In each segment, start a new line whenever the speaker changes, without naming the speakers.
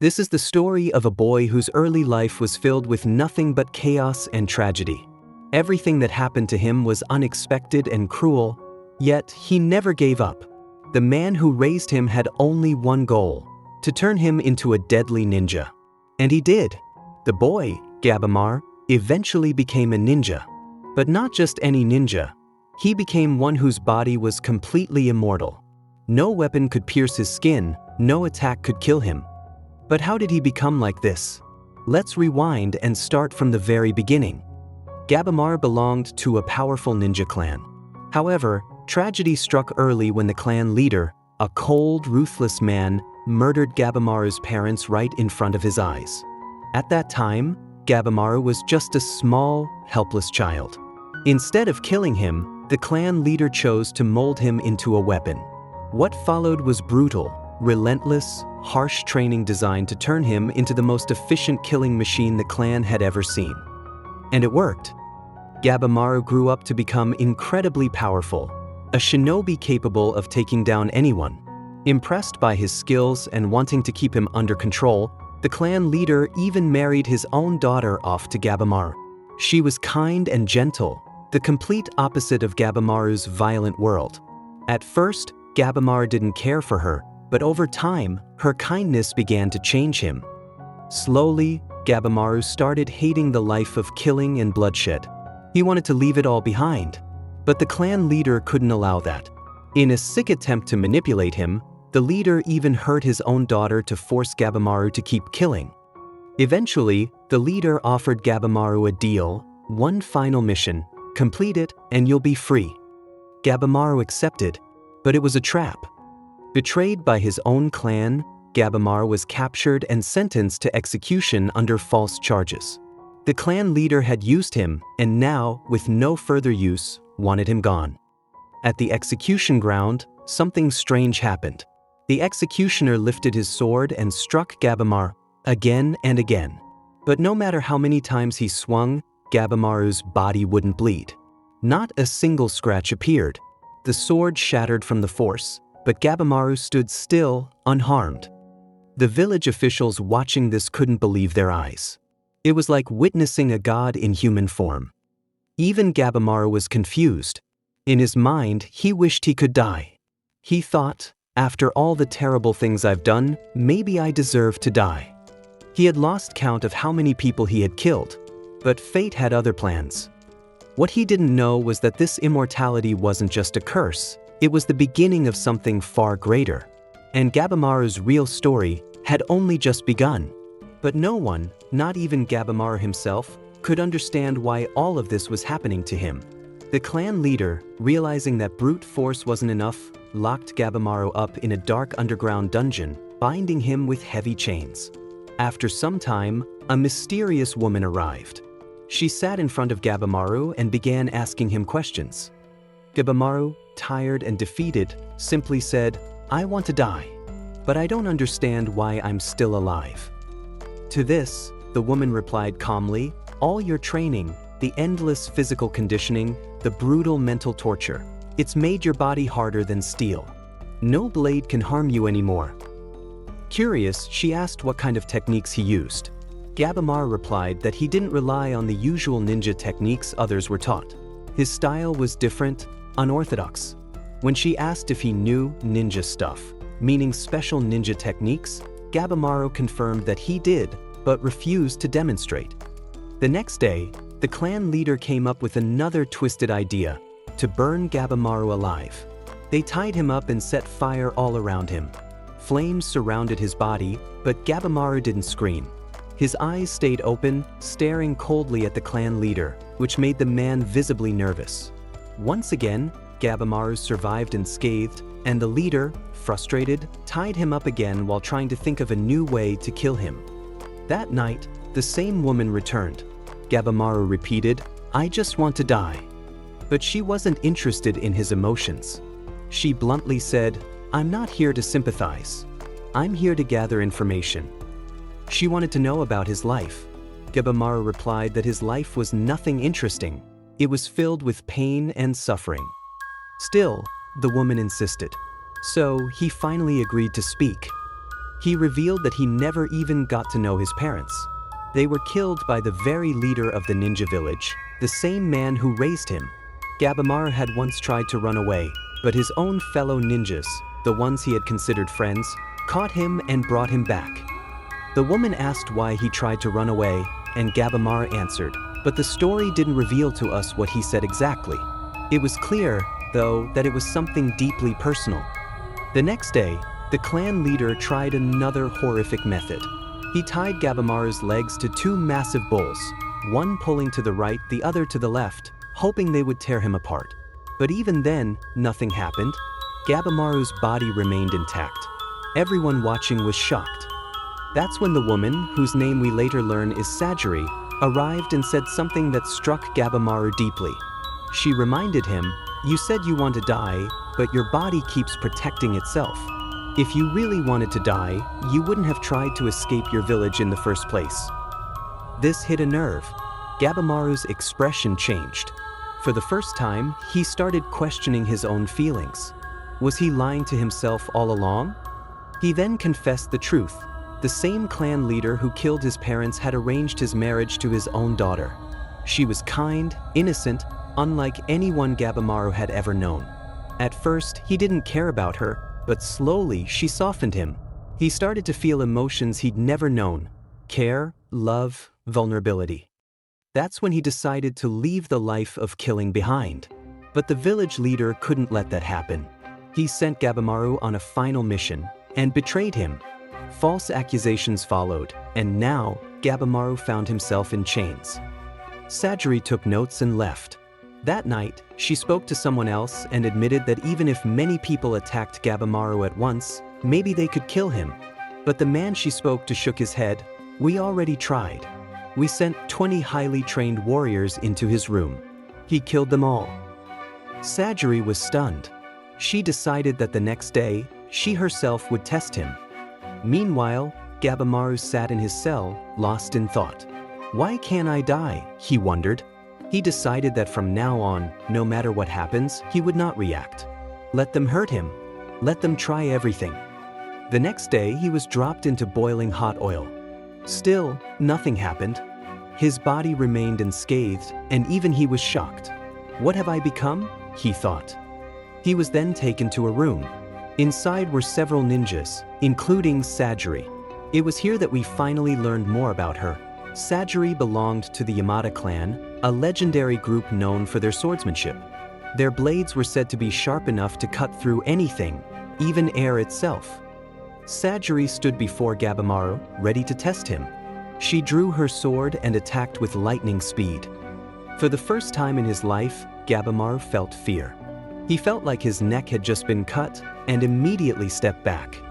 This is the story of a boy whose early life was filled with nothing but chaos and tragedy. Everything that happened to him was unexpected and cruel, yet he never gave up. The man who raised him had only one goal: to turn him into a deadly ninja. And he did. The boy, Gabamar, eventually became a ninja. But not just any ninja. He became one whose body was completely immortal. No weapon could pierce his skin, no attack could kill him. But how did he become like this? Let's rewind and start from the very beginning. Gabamar belonged to a powerful ninja clan. However, tragedy struck early when the clan leader, a cold, ruthless man, murdered Gabamar's parents right in front of his eyes. At that time, Gabamar was just a small, helpless child. Instead of killing him, the clan leader chose to mold him into a weapon. What followed was brutal, relentless, harsh training designed to turn him into the most efficient killing machine the clan had ever seen. And it worked. Gabamar grew up to become incredibly powerful, a shinobi capable of taking down anyone. Impressed by his skills and wanting to keep him under control, the clan leader even married his own daughter off to Gabamar. She was kind and gentle, the complete opposite of Gabamaru's violent world. At first, Gabamar didn't care for her, but over time, her kindness began to change him. Slowly, Gabamaru started hating the life of killing and bloodshed. He wanted to leave it all behind. But the clan leader couldn't allow that. In a sick attempt to manipulate him, the leader even hurt his own daughter to force Gabamaru to keep killing. Eventually, the leader offered Gabamaru a deal: one final mission, complete it and you'll be free. Gabamaru accepted, but it was a trap. Betrayed by his own clan, Gabamar was captured and sentenced to execution under false charges. The clan leader had used him, and now, with no further use, wanted him gone. At the execution ground, something strange happened. The executioner lifted his sword and struck Gabamar again and again. But no matter how many times he swung, Gabamaru's body wouldn't bleed. Not a single scratch appeared. The sword shattered from the force, but Gabamaru stood still, unharmed. The village officials watching this couldn't believe their eyes. It was like witnessing a god in human form. Even Gabamaru was confused. In his mind, he wished he could die. He thought, after all the terrible things I've done, maybe I deserve to die. He had lost count of how many people he had killed, but fate had other plans. What he didn't know was that this immortality wasn't just a curse, it was the beginning of something far greater. And Gabamaru's real story had only just begun. But no one, not even Gabamaru himself, could understand why all of this was happening to him. The clan leader, realizing that brute force wasn't enough, locked Gabamaru up in a dark underground dungeon, binding him with heavy chains. After some time, a mysterious woman arrived. She sat in front of Gabamaru and began asking him questions. Gabamaru, tired and defeated, simply said, "I want to die, but I don't understand why I'm still alive." To this, the woman replied calmly, "All your training, the endless physical conditioning, the brutal mental torture, it's made your body harder than steel. No blade can harm you anymore." Curious, she asked what kind of techniques he used. Gabamar replied that he didn't rely on the usual ninja techniques others were taught. His style was different, unorthodox. When she asked if he knew ninja stuff, meaning special ninja techniques, Gabamaru confirmed that he did, but refused to demonstrate. The next day, the clan leader came up with another twisted idea: to burn Gabamaru alive. They tied him up and set fire all around him. Flames surrounded his body, but Gabamaru didn't scream. His eyes stayed open, staring coldly at the clan leader, which made the man visibly nervous. Once again, Gabamaru survived unscathed, and the leader, frustrated, tied him up again while trying to think of a new way to kill him. That night, the same woman returned. Gabamaru repeated, "I just want to die." But she wasn't interested in his emotions. She bluntly said, "I'm not here to sympathize. I'm here to gather information." She wanted to know about his life. Gabamaru replied that his life was nothing interesting. It was filled with pain and suffering. Still, the woman insisted. So he finally agreed to speak. He revealed that he never even got to know his parents. They were killed by the very leader of the ninja village, the same man who raised him. Gabimaru had once tried to run away, but his own fellow ninjas, the ones he had considered friends, caught him and brought him back. The woman asked why he tried to run away, and Gabimaru answered, but the story didn't reveal to us what he said exactly. It was clear, though, that it was something deeply personal. The next day, the clan leader tried another horrific method. He tied Gabimaru's legs to two massive bulls, one pulling to the right, the other to the left, hoping they would tear him apart. But even then, nothing happened. Gabimaru's body remained intact. Everyone watching was shocked. That's when the woman, whose name we later learn is Sajiri, arrived and said something that struck Gabimaru deeply. She reminded him, "You said you want to die, but your body keeps protecting itself. If you really wanted to die, you wouldn't have tried to escape your village in the first place." This hit a nerve. Gabimaru's expression changed. For the first time, he started questioning his own feelings. Was he lying to himself all along? He then confessed the truth. The same clan leader who killed his parents had arranged his marriage to his own daughter. She was kind, innocent, unlike anyone Gabimaru had ever known. At first, he didn't care about her, but slowly she softened him. He started to feel emotions he'd never known: care, love, vulnerability. That's when he decided to leave the life of killing behind. But the village leader couldn't let that happen. He sent Gabimaru on a final mission and betrayed him. False accusations followed, and now Gabimaru found himself in chains. Sajiri took notes and left. That night, she spoke to someone else and admitted that even if many people attacked Gabimaru at once, maybe they could kill him. But the man she spoke to shook his head. "We already tried. We sent 20 highly trained warriors into his room. He killed them all." Sajiri was stunned. She decided that the next day, she herself would test him. Meanwhile, Gabimaru sat in his cell, lost in thought. "Why can't I die?" he wondered. He decided that from now on, no matter what happens, he would not react. Let them hurt him. Let them try everything. The next day, he was dropped into boiling hot oil. Still, nothing happened. His body remained unscathed, and even he was shocked. "What have I become?" he thought. He was then taken to a room. Inside were several ninjas, including Sajiri. It was here that we finally learned more about her. Sajiri belonged to the Yamada clan, a legendary group known for their swordsmanship. Their blades were said to be sharp enough to cut through anything, even air itself. Sajiri stood before Gabimaru, ready to test him. She drew her sword and attacked with lightning speed. For the first time in his life, Gabimaru felt fear. He felt like his neck had just been cut and immediately stepped back.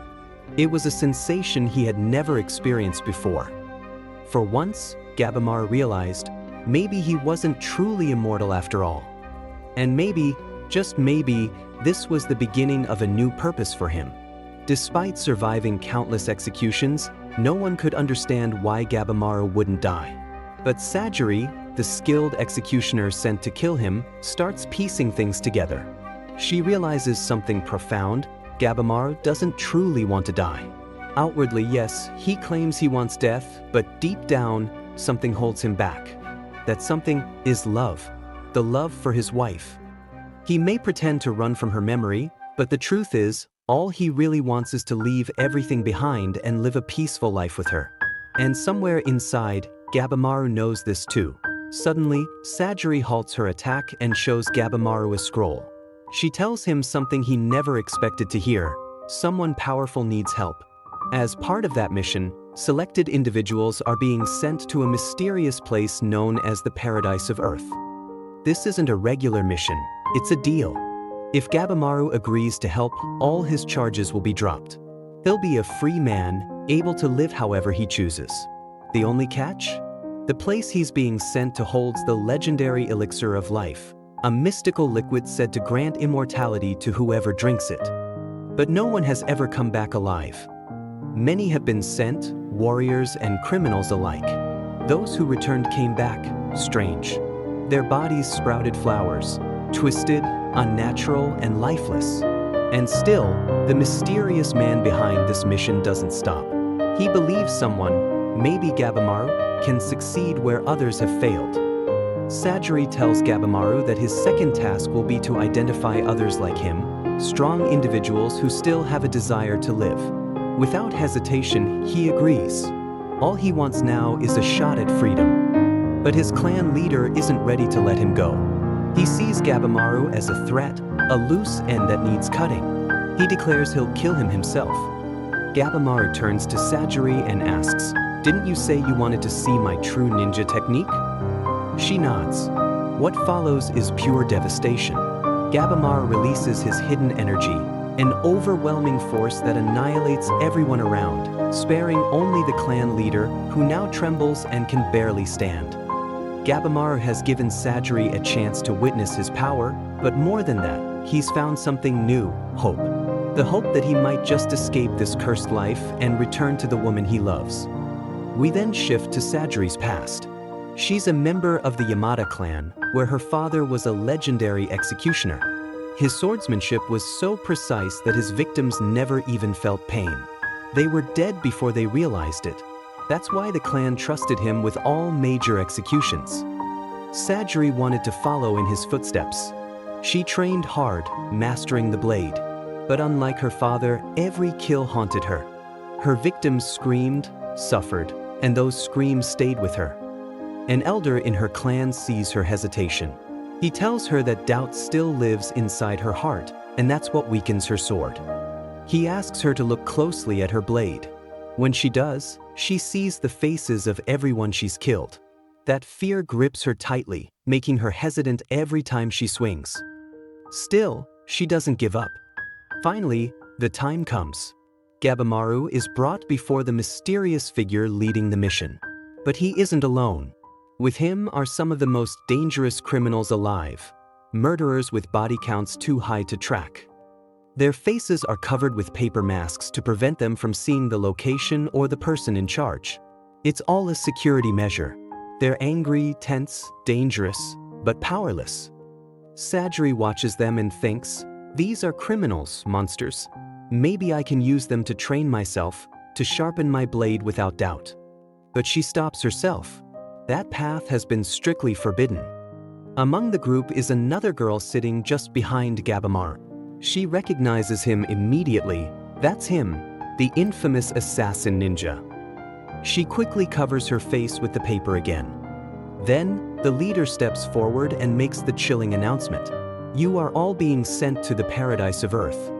It was a sensation he had never experienced before. For once, Gabimaru realized, maybe he wasn't truly immortal after all. And maybe, just maybe, this was the beginning of a new purpose for him. Despite surviving countless executions, no one could understand why Gabimaru wouldn't die. But Sajiri, the skilled executioner sent to kill him, starts piecing things together. She realizes something profound: Gabimaru doesn't truly want to die. Outwardly, yes, he claims he wants death, but deep down, something holds him back. That something is love. The love for his wife. He may pretend to run from her memory, but the truth is, all he really wants is to leave everything behind and live a peaceful life with her. And somewhere inside, Gabimaru knows this too. Suddenly, Sajiri halts her attack and shows Gabimaru a scroll. She tells him something he never expected to hear: someone powerful needs help. As part of that mission, selected individuals are being sent to a mysterious place known as the Paradise of Earth. This isn't a regular mission, it's a deal. If Gabimaru agrees to help, all his charges will be dropped. He'll be a free man, able to live however he chooses. The only catch? The place he's being sent to holds the legendary elixir of life, a mystical liquid said to grant immortality to whoever drinks it. But no one has ever come back alive. Many have been sent, warriors and criminals alike. Those who returned came back, strange. Their bodies sprouted flowers, twisted, unnatural, and lifeless. And still, the mysterious man behind this mission doesn't stop. He believes someone, maybe Gabimaru, can succeed where others have failed. Sajiri tells Gabimaru that his second task will be to identify others like him, strong individuals who still have a desire to live. Without hesitation, he agrees. All he wants now is a shot at freedom. But his clan leader isn't ready to let him go. He sees Gabimaru as a threat, a loose end that needs cutting. He declares he'll kill him himself. Gabimaru turns to Sajiri and asks, "Didn't you say you wanted to see my true ninja technique?" She nods. What follows is pure devastation. Gabimaru releases his hidden energy, an overwhelming force that annihilates everyone around, sparing only the clan leader, who now trembles and can barely stand. Gabimaru has given Sajiri a chance to witness his power, but more than that, he's found something new, hope. The hope that he might just escape this cursed life and return to the woman he loves. We then shift to Sajiri's past. She's a member of the Yamada clan, where her father was a legendary executioner. His swordsmanship was so precise that his victims never even felt pain. They were dead before they realized it. That's why the clan trusted him with all major executions. Sajiri wanted to follow in his footsteps. She trained hard, mastering the blade. But unlike her father, every kill haunted her. Her victims screamed, suffered, and those screams stayed with her. An elder in her clan sees her hesitation. He tells her that doubt still lives inside her heart, and that's what weakens her sword. He asks her to look closely at her blade. When she does, she sees the faces of everyone she's killed. That fear grips her tightly, making her hesitant every time she swings. Still, she doesn't give up. Finally, the time comes. Gabimaru is brought before the mysterious figure leading the mission. But he isn't alone. With him are some of the most dangerous criminals alive, murderers with body counts too high to track. Their faces are covered with paper masks to prevent them from seeing the location or the person in charge. It's all a security measure. They're angry, tense, dangerous, but powerless. Sajiri watches them and thinks, "These are criminals, monsters. Maybe I can use them to train myself, to sharpen my blade without doubt." But she stops herself. That path has been strictly forbidden. Among the group is another girl sitting just behind Gabimaru. She recognizes him immediately. That's him, the infamous assassin ninja. She quickly covers her face with the paper again. Then, the leader steps forward and makes the chilling announcement. "You are all being sent to the paradise of Earth.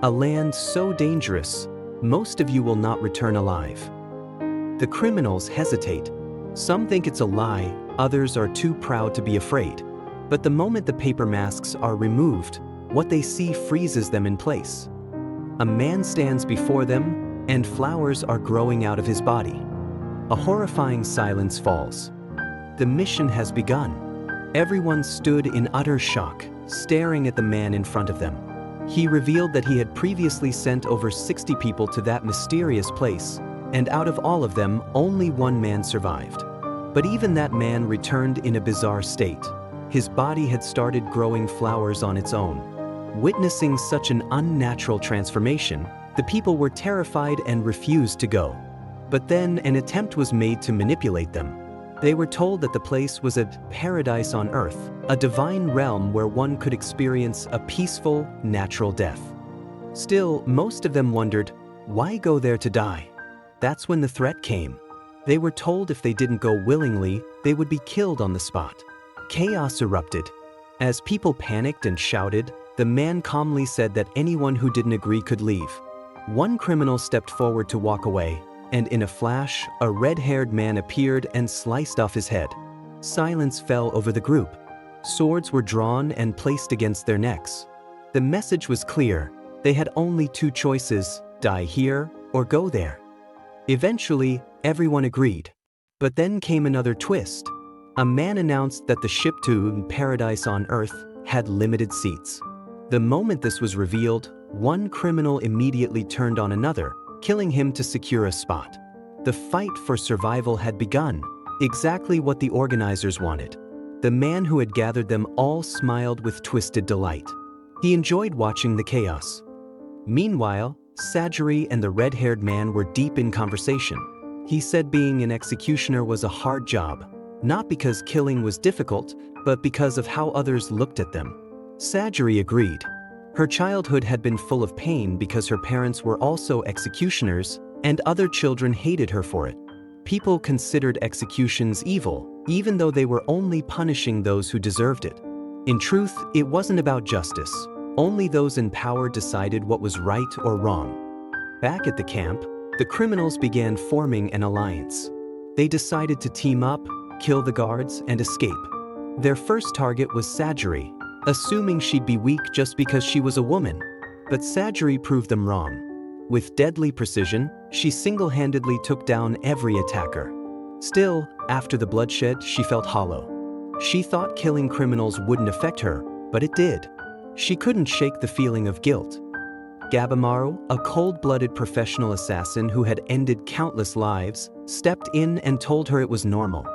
A land so dangerous, most of you will not return alive." The criminals hesitate. Some think it's a lie, others are too proud to be afraid. But the moment the paper masks are removed, what they see freezes them in place. A man stands before them, and flowers are growing out of his body. A horrifying silence falls. The mission has begun. Everyone stood in utter shock, staring at the man in front of them. He revealed that he had previously sent over 60 people to that mysterious place, and out of all of them, only one man survived. But even that man returned in a bizarre state. His body had started growing flowers on its own. Witnessing such an unnatural transformation, the people were terrified and refused to go. But then an attempt was made to manipulate them. They were told that the place was a paradise on earth, a divine realm where one could experience a peaceful, natural death. Still, most of them wondered, why go there to die? That's when the threat came. They were told if they didn't go willingly, they would be killed on the spot. Chaos erupted. As people panicked and shouted, the man calmly said that anyone who didn't agree could leave. One criminal stepped forward to walk away, and in a flash, a red-haired man appeared and sliced off his head. Silence fell over the group. Swords were drawn and placed against their necks. The message was clear. They had only two choices: die here or go there. Eventually, everyone agreed. But then came another twist. A man announced that the ship to Paradise on Earth had limited seats. The moment this was revealed, one criminal immediately turned on another, killing him to secure a spot. The fight for survival had begun, exactly what the organizers wanted. The man who had gathered them all smiled with twisted delight. He enjoyed watching the chaos. Meanwhile, Sajari and the red-haired man were deep in conversation. He said being an executioner was a hard job, not because killing was difficult, but because of how others looked at them. Sajari agreed. Her childhood had been full of pain because her parents were also executioners, and other children hated her for it. People considered executions evil, even though they were only punishing those who deserved it. In truth, it wasn't about justice. Only those in power decided what was right or wrong. Back at the camp, the criminals began forming an alliance. They decided to team up, kill the guards, and escape. Their first target was Sajari, assuming she'd be weak just because she was a woman. But Sajari proved them wrong. With deadly precision, she single-handedly took down every attacker. Still, after the bloodshed, she felt hollow. She thought killing criminals wouldn't affect her, but it did. She couldn't shake the feeling of guilt. Gabimaru, a cold-blooded professional assassin who had ended countless lives, stepped in and told her it was normal.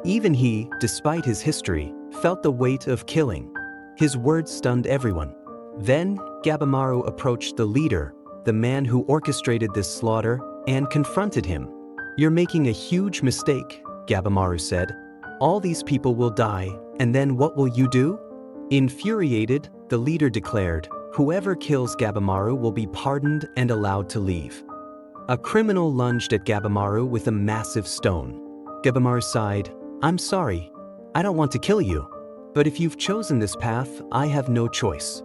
Even he, despite his history, felt the weight of killing. His words stunned everyone. Then, Gabimaru approached the leader, the man who orchestrated this slaughter, and confronted him. "You're making a huge mistake," Gabimaru said. "All these people will die, and then what will you do?" Infuriated, the leader declared, "Whoever kills Gabimaru will be pardoned and allowed to leave." A criminal lunged at Gabimaru with a massive stone. Gabimaru sighed, "I'm sorry. I don't want to kill you. But if you've chosen this path, I have no choice."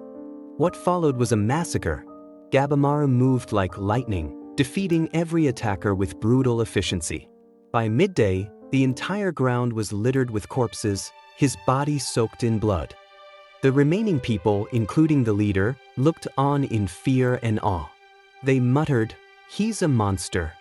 What followed was a massacre. Gabimaru moved like lightning, defeating every attacker with brutal efficiency. By midday, the entire ground was littered with corpses, his body soaked in blood. The remaining people, including the leader, looked on in fear and awe. They muttered, "He's a monster."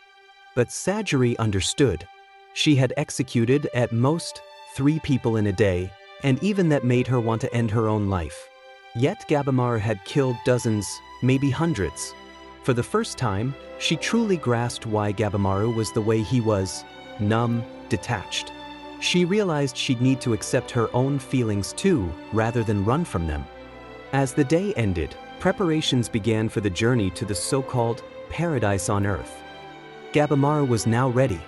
But Sajari understood. She had executed, at most, 3 people in a day, and even that made her want to end her own life. Yet Gabimaru had killed dozens, maybe hundreds. For the first time, she truly grasped why Gabimaru was the way he was, numb, detached. She realized she'd need to accept her own feelings too, rather than run from them. As the day ended, preparations began for the journey to the so-called paradise on Earth. Gabimaru was now ready.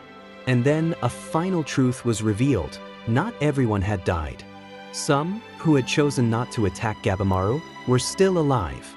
And then a final truth was revealed. Not everyone had died. Some, who had chosen not to attack Gabimaru, were still alive.